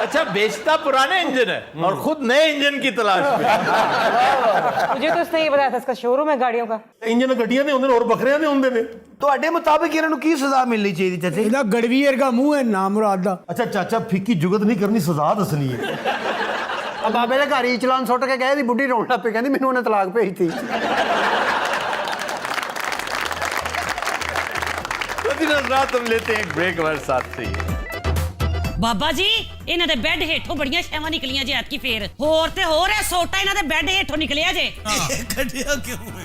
अच्छा बेचता पुराने इंजन है और खुद नए इंजन की तलाश में। मुझे तो उसने ये बताया था इसका शोरूम है गाड़ियों का। इंजन गड्डियां ने होंदे और बकरियां ने होंदे ने। ਤੁਹਾਡੇ ਮੁਤਾਬਿਕ ਇਹਨਾਂ ਨੂੰ ਕੀ ਸਜ਼ਾ ਮਿਲਣੀ ਚਾਹੀਦੀ ਚਾਚਾ? ਇਹਦਾ ਗੜਵੀ ਵਰਗਾ ਮੂੰਹ ਹੈ ਨਾ ਮੁਰਾਦ ਦਾ। अच्छा चाचा फिक्की जुगत नहीं करनी, सजा दसनी है। अब बाबे ਦੇ ਘਰ ਹੀ ਚਲਾਨ ਸੁੱਟ ਕੇ ਗਏ ਦੀ ਬੁੱਢੀ ਰੋਣ ਲੱਗ ਪਈ, ਕਹਿੰਦੀ ਮੈਨੂੰ ਉਹਨੇ ਤਲਾਕ ਭੇਜਤੀ। तुम लेते हैं एक ब्रेक हमारे साथ से ही। ਬਾਬਾ ਜੀ ਇਹਨਾਂ ਦੇ ਬੈੱਡ ਹੇਠੋਂ ਬੜੀਆਂ ਸ਼ੈਵਾਂ ਨਿਕਲੀਆਂ ਜੇ ਐਤਕੀ ਫੇਰ। ਹੋਰ ਤੇ ਹੋਰ ਹੈ ਸੋਟਾ ਇਹਨਾਂ ਦੇ ਬੈੱਡ ਹੇਠੋਂ ਨਿਕਲਿਆ ਜੇ। ਕੱਢਿਆ ਕਿਉਂ ਹੈ?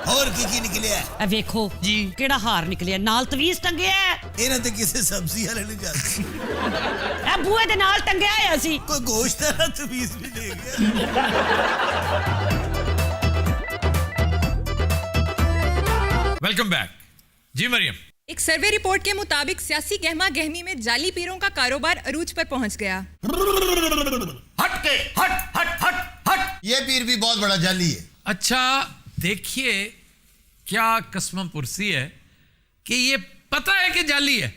ਹੋਰ ਕੀ ਨਿਕਲਿਆ? ਇਹ ਵੇਖੋ ਜੀ ਕਿਹੜਾ ਹਾਰ ਨਿਕਲਿਆ, ਨਾਲ ਤਵੀਜ਼ ਟੰਗਿਆ। ਇਹਨਾਂ ਤੇ ਕਿਸੇ ਸਬਜ਼ੀ ਵਾਲੇ ਨੂੰ ਜਾਂਦੀ। ਇਹ ਬੂਹੇ ਦੇ ਨਾਲ ਟੰਗਿਆ ਹੋਇਆ ਸੀ। ਕੋਈ ਗੋਸ਼ਤ ਵਾਲਾ ਤਵੀਜ਼ ਵੀ ਦੇ ਗਿਆ। वेलकम बैक जी मरियम। एक सर्वे रिपोर्ट के मुताबिक सियासी गहमा गहमी में जाली पीरों का कारोबार अरूज पर पहुंच गया। हट के हट हट हट हट, ये पीर भी बहुत बड़ा जाली है। अच्छा देखिए क्या कसम पुरसी है कि ये पता है कि जाली है,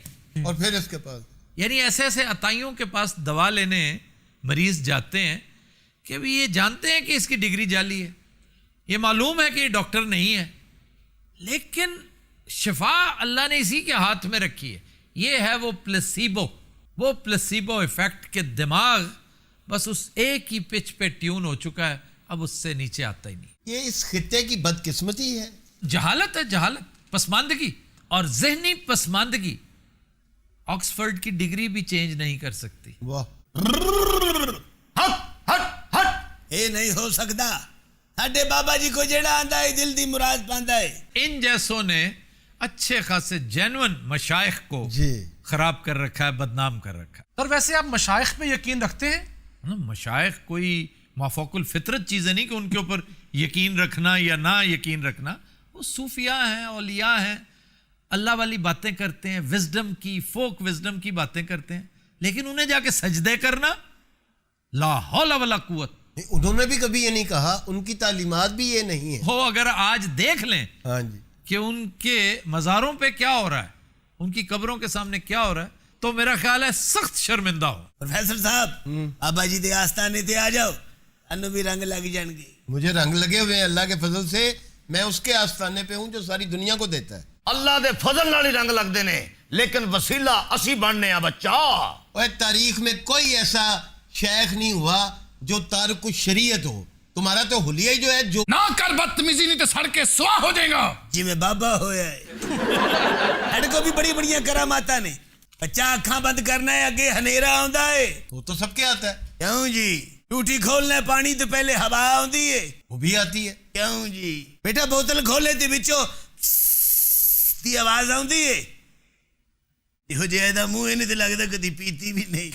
और फिर इसके पास यानी ऐसे ऐसे अताइयों के पास दवा लेने मरीज जाते हैं कि भी ये जानते हैं कि इसकी डिग्री जाली है, ये मालूम है कि ये डॉक्टर नहीं है, लेकिन शिफा अल्लाह ने इसी के हाथ में रखी है। ये है वो प्लेसीबो इफेक्ट के दिमाग बस उस एक ही पिच पे ट्यून हो चुका है, अब उससे नीचे आता ही नहीं। ये इस खित्ते की बदकिस्मती है। जहालत है, जहालत, पसमानदगी और जहनी पसमानदगी ऑक्सफोर्ड की डिग्री भी चेंज नहीं कर सकती। वाह हट हट हट, ये नहीं हो सकता। साडे बाबा जी को जेड़ा आंदा है दिल दी मुराद पांदा है। इन जैसों ने अच्छे खासे जेन्युइन मशाइख को जी खराब कर रखा है, बदनाम कर रखा है। सर वैसे आप मशाइख पे यकीन रखते हैं? मशाइख कोई माफौकुल फितरत चीज़ें नहीं कि उनके ऊपर यकीन रखना या ना यकीन रखना। वो सूफिया हैं, औलिया हैं, अल्लाह वाली बातें करते हैं, विजडम की, फोक विजडम की बातें करते हैं, लेकिन उन्हें जाके सजदे करना, ला हौला वला कुव्वत। उन्होंने भी कभी ये नहीं कहा, उनकी तालीमात भी ये नहीं है। हो अगर आज देख लें हाँ जी कि उनके मज़ारों पे क्या हो रहा है, उनकी कब्रों के सामने क्या हो रहा है, तो मेरा ख्याल है सख्त शर्मिंदा हो। प्रोफेसर साहब बाबा जी दे आस्थाने ते आ जाओ, अनु भी रंग लग जाएंगे। मुझे रंग लगे हुए हैं अल्लाह के फजल से। मैं उसके आस्थाने पे हूँ जो सारी दुनिया को देता है। अल्लाह दे फजल नाल ही रंग लगदे ने, लेकिन वसीला असी बनने आ बच्चा। ओए तारीख में कोई ऐसा शेख नहीं हुआ जो तारक शरीयत हो। तुम्हारा तो हुलिया ही जो है जो ना कर बदतमीजी, नहीं तो सड़ के सुहा हो जाएगा। जी मैं बाबा होया है। हड को भी बड़ी बढ़िया करामाता ने। बच्चा अखा बंद करना है, अगे हनेरा आंदा है। वो तो सबके आता है। क्यों जी? टूटी खोलना है पानी तो पहले हवा आती है, वो भी आती है। क्यों जी? बेटा बोतल खोले तो बिचो दी आवाज आती है। इहो जिहा मुंह इन्हें तो लगता कभी पीती भी नहीं।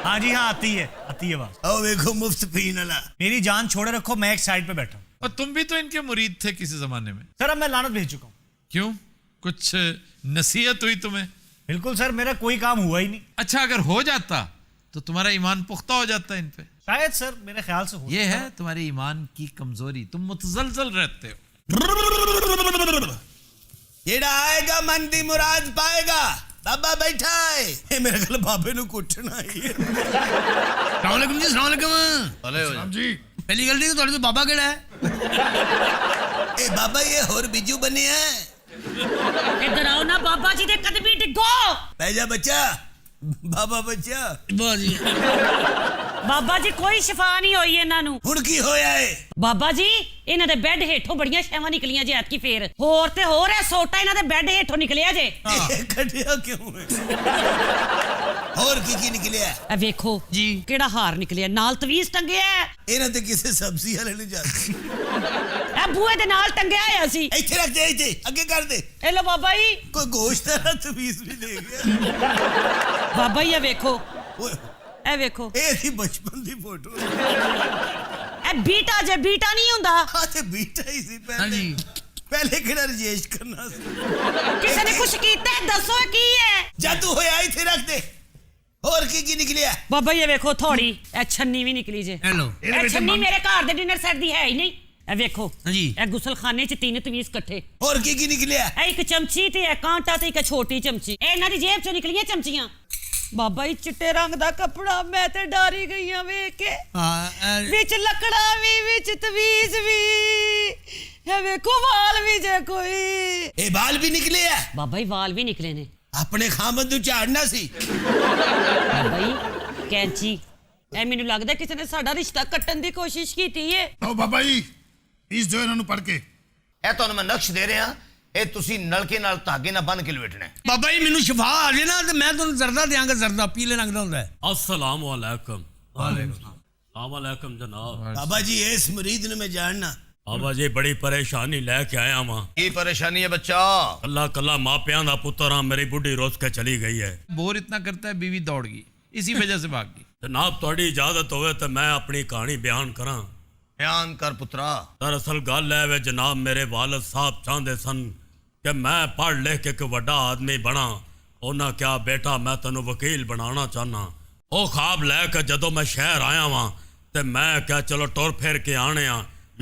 हाँ जी हाँ आती है आवाज। ओ देखो मुफ्त पीने वाला। मेरी जान छोड़े रखो, मैं एक साइड पे बैठा हूँ। और तुम भी तो इनके मुरीद थे किसी जमाने में। सर अब मैं लानत भेज चुका हूँ। क्यों, कुछ नसीहत हुई तुम्हें? बिल्कुल सर, मेरा कोई काम हुआ ही नहीं। अच्छा अगर हो जाता तो तुम्हारा ईमान पुख्ता हो जाता इन पे। शायद सर मेरे ख्याल से हो। ये है तुम्हारे ईमान की कमजोरी, तुम मुतजलजल रहते हो। जेड़ा आएगा मन दी मुराद पाएगा। बाबा बैठा है, मेरे गल बाबे नु कुटना है। अस्सलाम वालेकुम जी। अस्सलाम वालेकुम जी। पहली गल तो तुहाडे तो बाबा केड़ा है? ए बाबा ये होर बिजू बने हैं। इधर आओ ना बाबा जी दे कदमी डिगो। बह जा बच्चा, बाबा बच्चा। बाबा जी कोई शिफा नहीं होई इन्हां नू। हुण की होया है? बाबा जी इन्हां दे बेड हेठों बड़ियां शैवां निकलियां जे ऐतकी फेर। होर ते होर है सोटा इन्हां दे बेड हेठों निकलिया जे। कटिया क्यों है? और की निकलिया ए वेखो जी केड़ा हार निकलिया नाल तवीज टंगिया है इन्हां ते किसे सब्जी वाले ने जाते ए बूए दे नाल टंगिया है सी इथे रख दे इथे आगे कर दे ए लो बाबा जी कोई गोश्त वाला तवीज भी ले गया बाबा जी वेखो ए वेखो ए थी बचपन दी फोटो ए बीटा जे बीटा नहीं हुंदा हां ते बीटा ही सी पहले पहले केड़ा रजेश करना सी किसी ने कुछ कीता है दसो की है जादू होया इथे रख दे और की निकलिया बाबा ये वेखो थोड़ी ए छन्नी भी निकली जे हेलो ए छन्नी मेरे घर दे डिनर सेट दी है ही नहीं ए वेखो जी ए गुसलखाने च 3 तवीज इकट्ठे और की निकलिया ए एक चमची ते ए कांटा ते एक छोटी चमची ए इना दी जेब चों निकलियां चमचियां बाबा जी चिट्टे रंग दा कपड़ा मैं ते डरी गई हां वेख के हां विच लकड़ा भी विच तवीज भी ए वेखो वाल भी जे कोई ए बाल भी निकले है बाबा जी वाल भी निकले ने अपने खामद नु झाड़ना सी बाबा जी कैंची ए मेनू लगदा किसी ने साडा रिश्ता कट्टन दी कोशिश कीती है आओ बाबा जी प्लीज जो इन्हां नु पढ़ के ਇਹ ਤੁਹਾਨੂੰ ਮੈਂ ਨਕਸ਼ ਦੇ ਰਿਹਾ ਇਹ ਤੁਸੀਂ ਨਲਕੇ ਨਾਲ ਧਾਗੇ ਨਾਲ ਬੰਨ ਕੇ ਲਵੇਟਣਾ ਬਾਬਾ ਜੀ ਮੈਨੂੰ ਸ਼ਿਫਾ ਆ ਜੇ ਨਾ ਤੇ ਮੈਂ ਤੁਹਾਨੂੰ ਜ਼ਰਦਾ ਦਿਆਂਗਾ ਜ਼ਰਦਾ ਪੀਲੇ ਰੰਗ ਦਾ ਹੁੰਦਾ ਹੈ अस्सलाम वालेकुम वालेकुम जनाब बाबा जी इस मरीज ने मैं जानना बाबा जी बड़ी परेशानी लेके आया वहां ਕੀ ਪਰੇਸ਼ਾਨੀ ਹੈ ਬੱਚਾ कल्ला कल्ला मापियां दा पुत्र हां मेरी बुढ़ी रोज के चली गई है बोर इतना करता है बीवी दौड़ गई इसी वजह से भाग गई जनाब थोड़ी इजाजत होवे तो मैं अपनी कहानी बयान करा ਬਿਆਨ ਕਰ ਪੁੱਤਰਾ दरअसल गल है वे जनाब मेरे वालिद साहब चाहते सन कि मैं पढ़ लिख के एक वड्डा आदमी बना उन्हें क्या बेटा मैं तेनों वकील बनाना चाहना वो ख्वाब लैके जदों मैं शहर आया वहाँ तो मैं क्या चलो टुर फिर के आने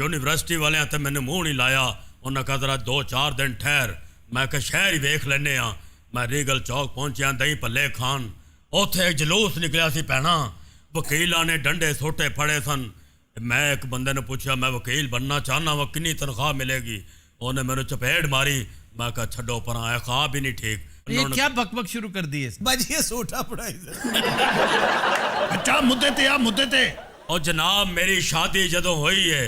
यूनिवर्सिटी वाले तो मैंने मुँह नहीं लाया उन्हें कहा जरा 2-4 दिन ठहर मैं क्या शहर ही वेख लेने मैं रीगल चौक पहुंचा दही भल्ले खान उत्थे एक जलूस निकलिया सी भैणा वकीलों ने डंडे सोटे फड़े सन मैं एक बंदे ने पूछा मैं वकील बनना चाहना वा कितनी तनख्वाह मिलेगी उन्हें मेरे चपेट मारी मैं कहा छड्डो पर आया ख्वाब भी नहीं ठीक ये क्या बकबक शुरू कर दी है बाजी ये सोटा पड़ाई अच्छा मुद्दे ते आ मुद्दे ते और जनाब मेरी शादी जदों हुई है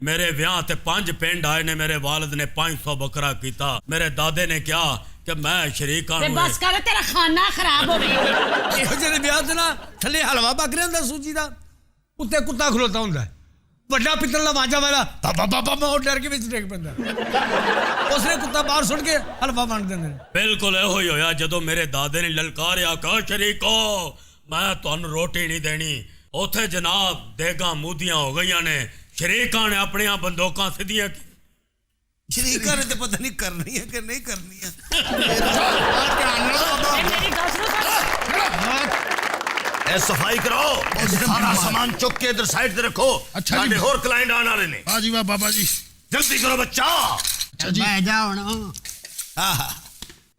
मेरे ब्याह ते 5 पिंड आए ने मेरे वालिद ने 500 बकरा कीता मेरे दादे ने क्या कि मैं शरीका बस कर तेरा खाना खराब हो गया ਇਹੋ ਜਿਹੇ ਵਿਆਹ ਤੇ ਨਾ ਥੱਲੇ ਹਲਵਾ ਪੱਕ ਰਿਹਾ ਹੁੰਦਾ ਸੂਜੀ ਦਾ ਉੱਤੇ ਕੁੱਤਾ ਖਲੋਤਾ ਹੁੰਦਾ ਵੱਡਾ ਪਿੱਤਲ ਦਾ ਵਾਜਾ ਵਾਲਾ ਬਾਬਾ ਬਾਬਾ ਉਹ ਡਰ ਕੇ ਵਿੱਚ ਡਿੱਗ ਪੈਂਦਾ ਉਸਨੇ ਕੁੱਤਾ ਬਾਹਰ ਸੁੱਟ ਕੇ ਹਲਵਾ ਵੰਡ ਦਿੰਦੇ ਨੇ बिल्कुल ਇਹੋ ਹੀ ਹੋਇਆ ਜਦੋਂ ਮੇਰੇ ਦਾਦੇ ਨੇ ਲਲਕਾਰਿਆ ਕਹ ਸ਼ਰੀਕੋ ਮੈਂ ਤੁਹਾਨੂੰ ਰੋਟੀ ਨਹੀਂ ਦੇਣੀ ਉੱਥੇ ਜਨਾਬ ਦੇਗਾ ਮੂਦੀਆਂ ਹੋ ਗਈਆਂ ਨੇ ਸ਼ਰੀਕਾਂ ਨੇ ਆਪਣੀਆਂ ਬੰਦੂਕਾਂ ਸਿੱਧੀਆਂ शरीका ने तो पता नहीं करनी है कि नहीं करनी है मेरी गल सुनो ਇਹ ਸਫਾਈ ਕਰਾਓ ਸਾਰਾ ਸਾਮਾਨ ਚੁੱਕ ਕੇ ਇਧਰ ਸਾਈਡ ਤੇ ਰੱਖੋ ਸਾਡੇ ਹੋਰ ਕਲਾਇੰਟ ਆਉਣ ਵਾਲੇ ਨੇ हाँ जी वाह बाबा जी ਜਲਦੀ ਕਰੋ ਬੱਚਾ अच्छा जी मैं जा हाँ हाँ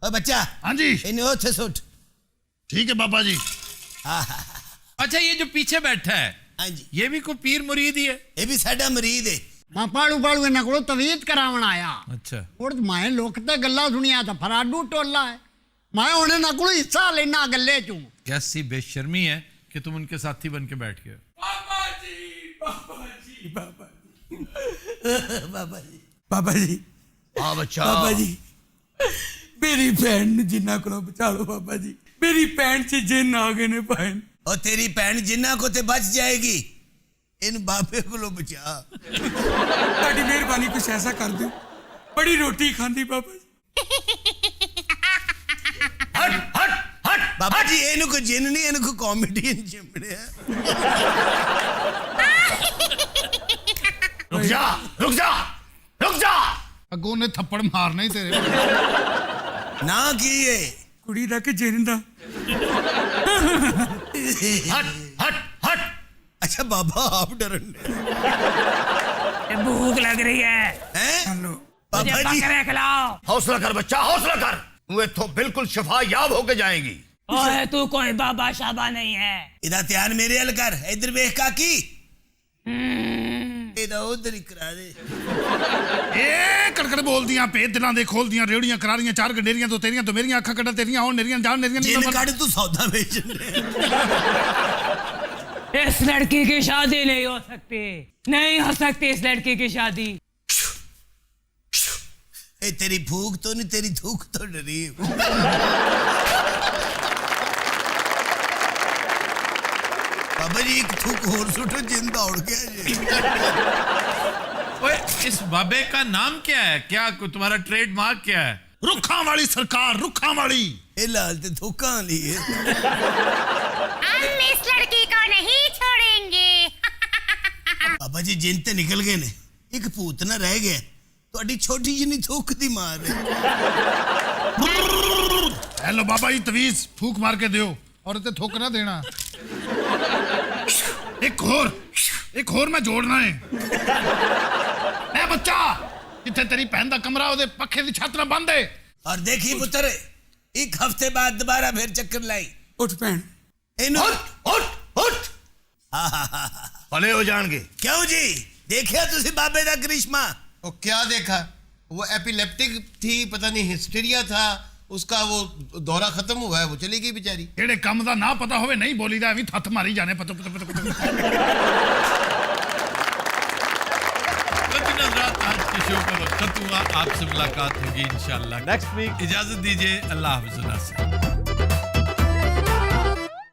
ओ बच्चा हाँ जी इन्हें ओथे सुट ठीक है बाबा जी हाँ अच्छा ये जो पीछे बैठा है हाँ जी ये भी कोई पीर मुरीद ही है ये भी साडा मरीद है मैं पालू पालू इन्हों को तवीत करावन आया अच्छा और मैं लोक ते गल्ला सुनिया तो फराडू टोला है मैं हुण इन्हां कोलों हिस्सा लेना गल्ले चों कैसी बेशर्मी है कि तुम उनके साथी बन के बैठ गए बाबा जी बाबा जी बाबा जी बाबा जी बाबा जी हाँ बच्चा बाबा जी मेरी भैन जिन्ना को बचा लो बाबा जी मेरी भैन से जिन आ गए ने भैन और तेरी भैन जिन्ना को ते बच जाएगी इन बाबे को बचा ताड़ी मेहरबानी कुछ ऐसा कर दो बड़ी रोटी खांदी बाबा जी हट हट हट बाबा जी इन्हू को जिन नहीं इन्हू को कॉमेडियन चिमड़े रुक जा रुक जा रुक जा अगों ने थप्पड़ मारना ही तेरे ना की है कुड़ी दा के जिन दा हट हट हट अच्छा बाबा आप डरन भूख लग रही है हैं मुझे बकरे खिलाओ हौसला कर बच्चा हौसला कर तू इत्थों बिल्कुल शफायाब होके जाएगी ओए तू कोई बाबा शाबा नहीं है इधर ध्यान मेरे हल कर इधर वेख काकी इधर उधर ही करा दे ए कड़कड़ बोल दियां पे दिलां दे खोल दियां रेड़ियां करारियां 4 गडेरियां तो तेरियां तो मेरियां अखां कड़ा तेरियां हो नेरियां जान नेरियां जिन काट तू सौदा बेचन इस लड़की की शादी नहीं हो सकती नहीं हो सकती इस लड़की की शादी ए तेरी भूख तो नहीं तेरी धूख तो डरी बाबा जी एक थूक और सुटो जिंदा उड़ गया जी। ओए इस बाबे का नाम क्या है? क्या तुम्हारा ट्रेडमार्क क्या है? रुखा वाली सरकार, रुखा वाली। ए लाल ते थूका ली है। हम इस लड़की को नहीं छोड़ेंगे। बाबा जी जिन ते निकल गए ने, एक भूत ना रह गया। ਤੁਹਾਡੀ छोटी जिनी थूक दी मार है। हेलो बाबा जी तवीज फूक मार के दियो और इते थूक ना देना। एक और मैं जोड़ना है। ए बच्चा जिथे तेरी बहन दा कमरा ओदे पखे दी छत ना बंद है। और देखी पुत्र एक हफ्ते बाद दोबारा फिर चक्कर लाई। उठ बहन उठ भले हो जाएंगे। क्यों जी देखिया तुसी बाबे दा करिश्मा? और क्या देखा? वो एपिलेप्टिक थी, पता नहीं हिस्टीरिया था, उसका वो दौरा खत्म हुआ है, वो चली गई बेचारी। जेड़े काम दा ना पता होवे नहीं बोलीदा, एवी थत मारी जाने पतो पतो पतो पतो। आज के शो का वक्त हुआ, आपसे मुलाकात होगी इंशाल्लाह नेक्स्ट वीक। इजाजत दीजिए, अल्लाह हाफ़िज़।